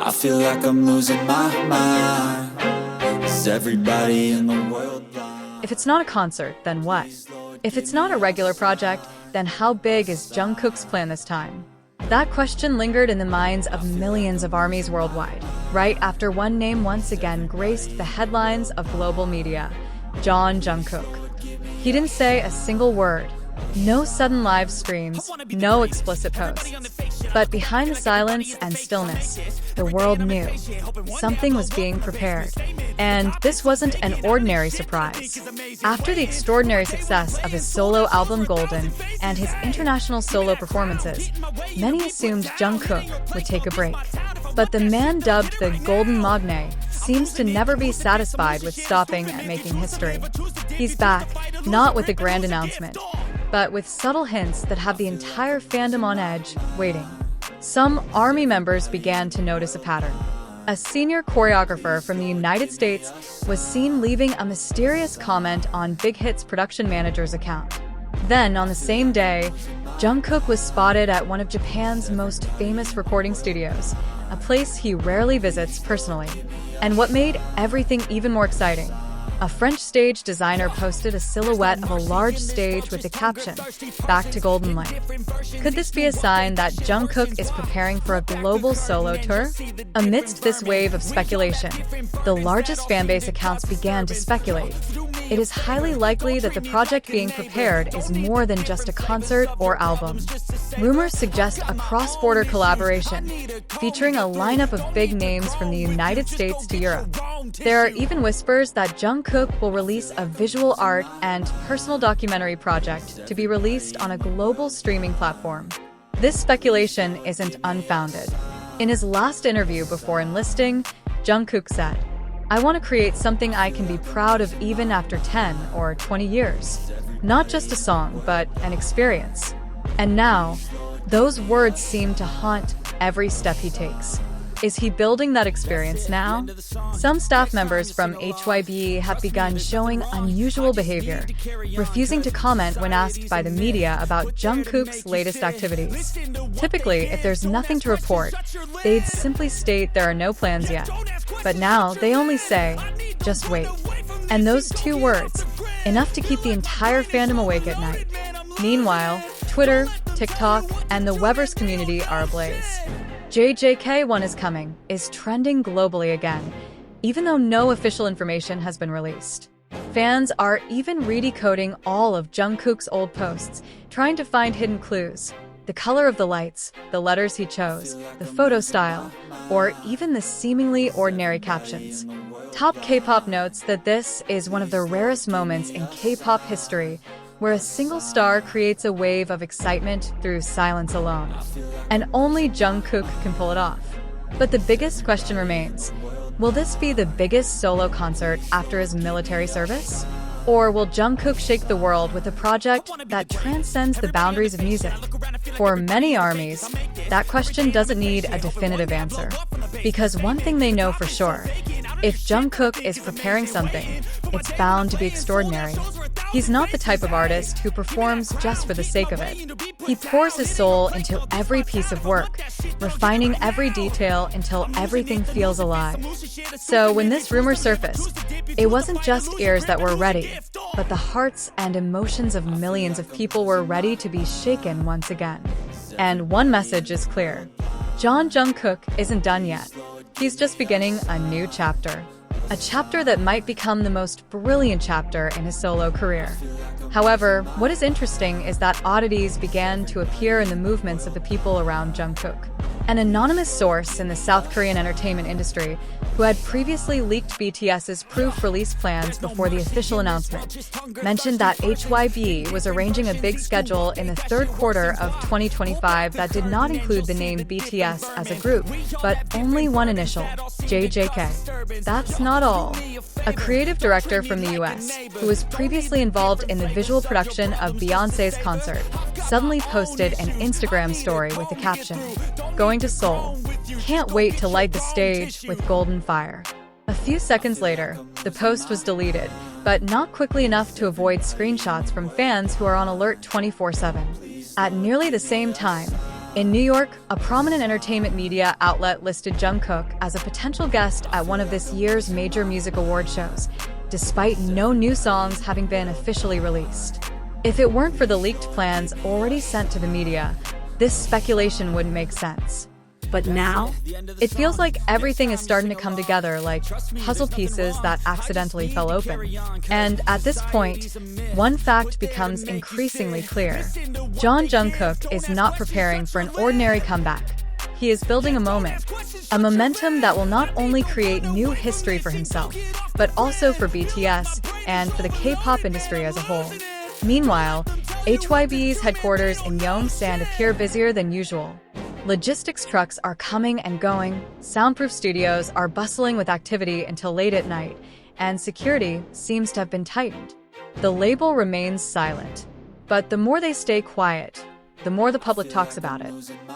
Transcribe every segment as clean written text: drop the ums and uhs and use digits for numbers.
I feel like I'm losing my mind. Is everybody in the world blind? If it's not a concert, then what? If it's not a regular project, then how big is JUNGKOOK's plan this time? That question lingered in the minds of millions of ARMYs worldwide, right after one name once again graced the headlines of global media: JUNGKOOK. He didn't say a single word. No sudden live streams, no explicit posts. But behind the silence and stillness, the world knew something was being prepared. And this wasn't an ordinary surprise. After the extraordinary success of his solo album Golden and his international solo performances, many assumed JUNGKOOK would take a break. But the man dubbed the Golden Magne seems to never be satisfied with stopping at making history. He's back, not with a grand announcement, but with subtle hints that have the entire fandom on edge, waiting. Some ARMY members began to notice a pattern. A senior choreographer from the United States was seen leaving a mysterious comment on Big Hit's production manager's account. Then, on the same day, JUNGKOOK was spotted at one of Japan's most famous recording studios, a place he rarely visits personally. And what made everything even more exciting? A French stage designer posted a silhouette of a large stage with the caption, "Back to Golden Light." Could this be a sign that JUNGKOOK is preparing for a global solo tour? Amidst this wave of speculation, the largest fanbase accounts began to speculate. It is highly likely that the project being prepared is more than just a concert or album. Rumors suggest a cross-border collaboration, featuring a lineup of big names from the United States to Europe. There are even whispers that JUNGKOOK will release a visual art and personal documentary project to be released on a global streaming platform. This speculation isn't unfounded. In his last interview before enlisting, JUNGKOOK said, "I want to create something I can be proud of even after 10 or 20 years. Not just a song, but an experience." And now, those words seem to haunt every step he takes. Is he building that experience now? Some staff members from HYB have begun showing unusual behavior, refusing to comment when asked by the media about JUNGKOOK's latest activities. Typically, if there's nothing to report, they'd simply state there are no plans yet. But now they only say, "Just wait." And those two words, enough to keep the entire fandom awake at night. Meanwhile, Twitter, TikTok, and the Weverse community are ablaze. JJK1 is coming is trending globally again, even though no official information has been released. Fans are even redecoding all of JUNGKOOK's old posts, trying to find hidden clues. The color of the lights, the letters he chose, the photo style, or even the seemingly ordinary captions. Top K-pop notes that this is one of the rarest moments in K-pop history, where a single star creates a wave of excitement through silence alone. And only JUNGKOOK can pull it off. But the biggest question remains, will this be the biggest solo concert after his military service? Or will JUNGKOOK shake the world with a project that transcends the boundaries of music? For many ARMYs, that question doesn't need a definitive answer. Because one thing they know for sure, if JUNGKOOK is preparing something, it's bound to be extraordinary. He's not the type of artist who performs just for the sake of it. He pours his soul into every piece of work, refining every detail until everything feels alive. So when this rumor surfaced, it wasn't just ears that were ready, but the hearts and emotions of millions of people were ready to be shaken once again. And one message is clear. JUNKOOK isn't done yet. He's just beginning a new chapter. A chapter that might become the most brilliant chapter in his solo career. However, what is interesting is that oddities began to appear in the movements of the people around JUNGKOOK. An anonymous source in the South Korean entertainment industry, who had previously leaked BTS's proof release plans before the official announcement, mentioned that HYB was arranging a big schedule in the third quarter of 2025 that did not include the name BTS as a group, but only one initial, JJK. That's not all. A creative director from the US, who was previously involved in the visual production of Beyoncé's concert, suddenly posted an Instagram story with the caption, "Going to Seoul. Can't wait to light the stage with golden fire." A few seconds later, the post was deleted, but not quickly enough to avoid screenshots from fans who are on alert 24/7. At nearly the same time, In New York, a prominent entertainment media outlet listed JUNGKOOK as a potential guest at one of this year's major music award shows, despite no new songs having been officially released. If it weren't for the leaked plans already sent to the media, this speculation wouldn't make sense. But now, it feels like everything is starting to come together like puzzle pieces that accidentally fell open. And at this point, one fact becomes increasingly clear. JUNGKOOK is not preparing for an ordinary comeback. He is building a momentum that will not only create new history for himself, but also for BTS and for the K-pop industry as a whole. Meanwhile, HYB's headquarters in Yongsan appear busier than usual. Logistics trucks are coming and going, soundproof studios are bustling with activity until late at night, and security seems to have been tightened. The label remains silent, but the more they stay quiet, the more the public talks about it.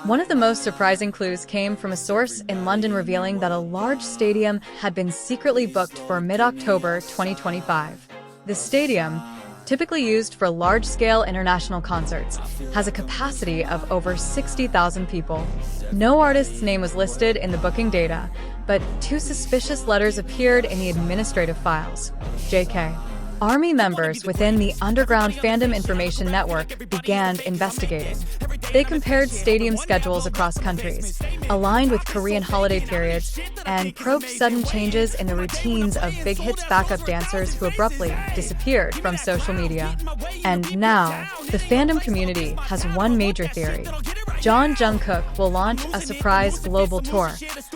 One of the most surprising clues came from a source in London revealing that a large stadium had been secretly booked for mid-October 2025. The stadium, typically used for large-scale international concerts, has a capacity of over 60,000 people. No artist's name was listed in the booking data, but two suspicious letters appeared in the administrative files. JK. Army members within the underground fandom information network began investigating. They compared stadium schedules across countries, aligned with Korean holiday periods, and probed sudden changes in the routines of Big Hit's backup dancers who abruptly disappeared from social media. And now, the fandom community has one major theory. JUNKOOK will launch a surprise global tour,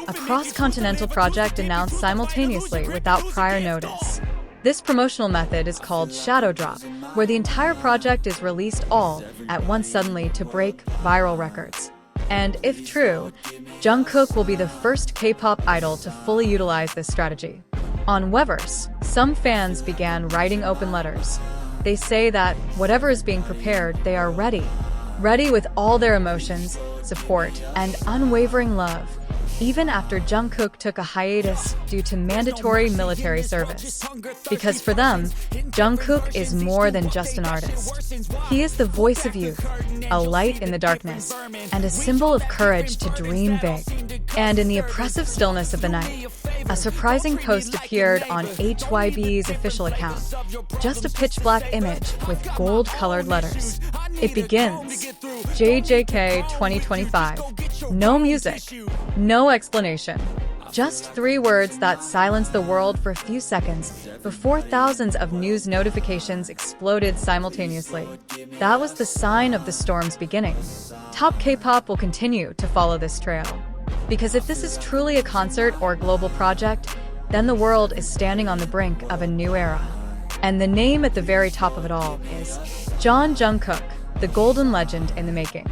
a cross-continental project announced simultaneously without prior notice. This promotional method is called shadow drop, where the entire project is released all at once suddenly to break viral records. And if true, JUNKOOK will be the first K-pop idol to fully utilize this strategy. On Weverse, some fans began writing open letters. They say that whatever is being prepared, they are ready with all their emotions, support, and unwavering love, even after JUNKOOK took a hiatus due to mandatory military service. Because for them, JUNKOOK is more than just an artist. He is the voice of youth, a light in the darkness, and a symbol of courage to dream big. And in the oppressive stillness of the night, a surprising post appeared on HYB's official account. Just a pitch-black image with gold-colored letters. It begins, JJK 2025. No music, no explanation. Just 3 words that silence the world for a few seconds before thousands of news notifications exploded simultaneously. That was the sign of the storm's beginning. Top K-pop will continue to follow this trail. Because if this is truly a concert or global project, then the world is standing on the brink of a new era. And the name at the very top of it all is JUNKOOK, the golden legend in the making.